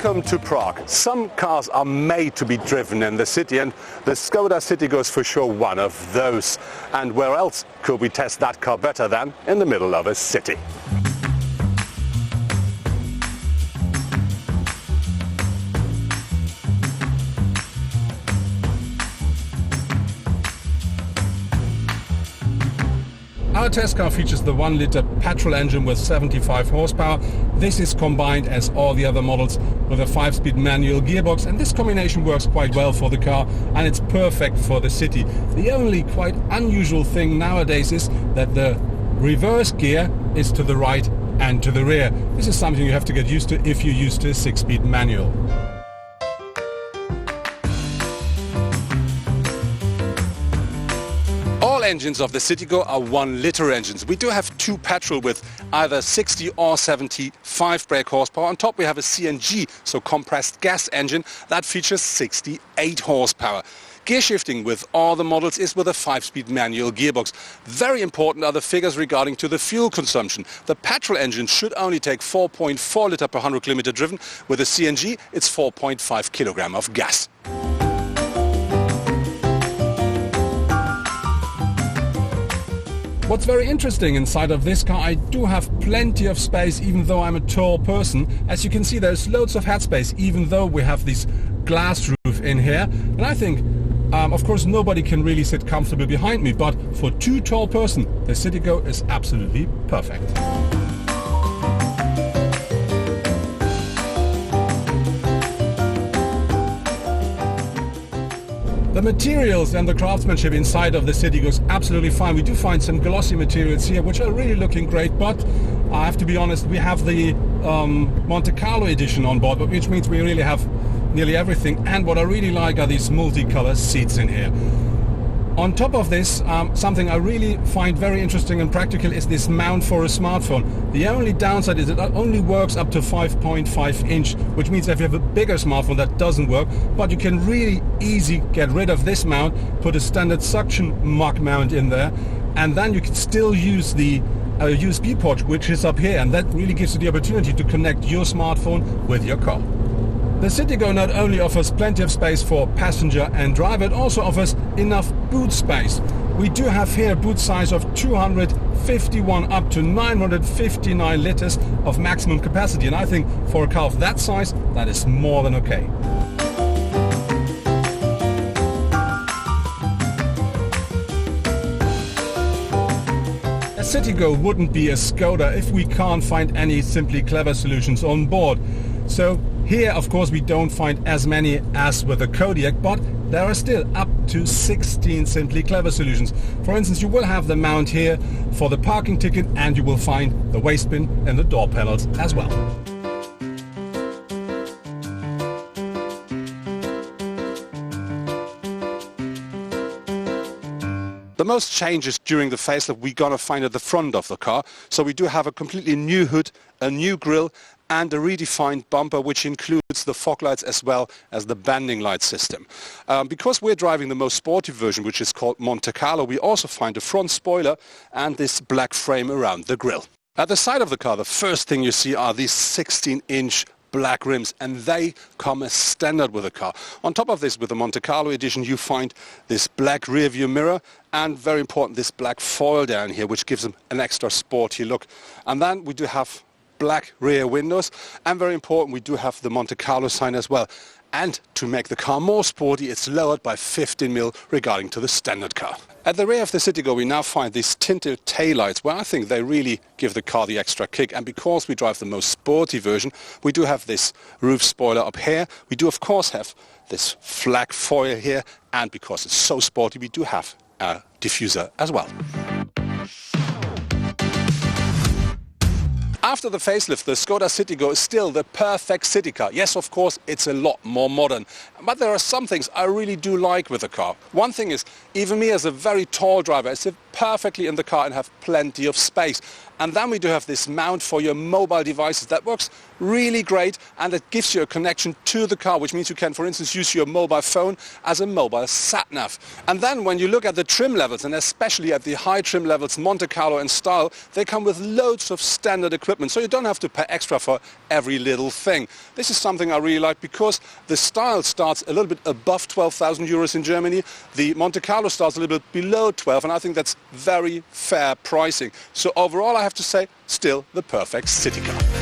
Welcome to Prague. Some cars are made to be driven in the city, and the Skoda Citigo is for sure one of those. And where else could we test that car better than in the middle of a city? Our test car features the 1-liter petrol engine with 75 horsepower. This is combined, as all the other models, with a 5-speed manual gearbox, and this combination works quite well for the car, and it's perfect for the city. The only quite unusual thing nowadays is that the reverse gear is to the right and to the rear. This is something you have to get used to if you're used to a 6-speed manual. All engines of the Citigo are 1-liter engines. We do have 2 petrol with either 60 or 75 brake horsepower. On top we have a CNG, so compressed gas engine, that features 68 horsepower. Gear shifting with all the models is with a 5-speed manual gearbox. Very important are the figures regarding to the fuel consumption. The petrol engine should only take 4.4 litre per 100 kilometer driven. With the CNG it's 4.5 kilogram of gas. What's very interesting inside of this car, I do have plenty of space even though I'm a tall person. As you can see, there's loads of headspace even though we have this glass roof in here. And I think, of course, nobody can really sit comfortably behind me, but for 2 tall person, the Citigo is absolutely perfect. The materials and the craftsmanship inside of the Citigo is absolutely fine. We do find some glossy materials here which are really looking great, but I have to be honest, we have the Monte Carlo edition on board, which means we really have nearly everything. And what I really like are these multicolor seats in here. On top of this, something I really find very interesting and practical is this mount for a smartphone. The only downside is it only works up to 5.5 inch, which means if you have a bigger smartphone that doesn't work, but you can really easy get rid of this mount, put a standard suction mug mount in there, and then you can still use the USB port, which is up here, and that really gives you the opportunity to connect your smartphone with your car. The Citigo not only offers plenty of space for passenger and driver, it also offers enough boot space. We do have here a boot size of 251 up to 959 liters of maximum capacity, and I think for a car of that size, that is more than okay. A Citigo wouldn't be a Skoda if we can't find any simply clever solutions on board. So here, of course, we don't find as many as with the Kodiaq, but there are still up to 16 simply clever solutions. For instance, you will have the mount here for the parking ticket, and you will find the waste bin and the door panels as well. The most changes during the facelift we're going to find at the front of the car. So we do have a completely new hood, a new grille, and a redefined bumper, which includes the fog lights as well as the bending light system. Because we're driving the most sporty version, which is called Monte Carlo, we also find a front spoiler and this black frame around the grille. At the side of the car, the first thing you see are these 16-inch black rims, and they come as standard with the car. On top of this, with the Monte Carlo edition, you find this black rear view mirror and, very important, this black foil down here, which gives them an extra sporty look. And then we do have black rear windows, and very important, we do have the Monte Carlo sign as well. And to make the car more sporty, it's lowered by 15 mil regarding to the standard car. At the rear of the Citigo, we now find these tinted taillights, where I think they really give the car the extra kick. And because we drive the most sporty version, we do have this roof spoiler up here. We do, of course, have this flag foil here. And because it's so sporty, we do have a diffuser as well. After the facelift, the Skoda Citigo is still the perfect city car. Yes, of course, it's a lot more modern. But there are some things I really do like with the car. One thing is, even me as a very tall driver, it's a perfectly in the car and have plenty of space. And then we do have this mount for your mobile devices that works really great, and it gives you a connection to the car, which means you can, for instance, use your mobile phone as a mobile sat-nav. And then when you look at the trim levels, and especially at the high trim levels, Monte Carlo and style, they come with loads of standard equipment, so you don't have to pay extra for every little thing. This is something I really like because the style starts a little bit above 12,000 euros in Germany. The Monte Carlo starts a little bit below 12, and I think that's very fair pricing. So overall, I have to say, still the perfect city car.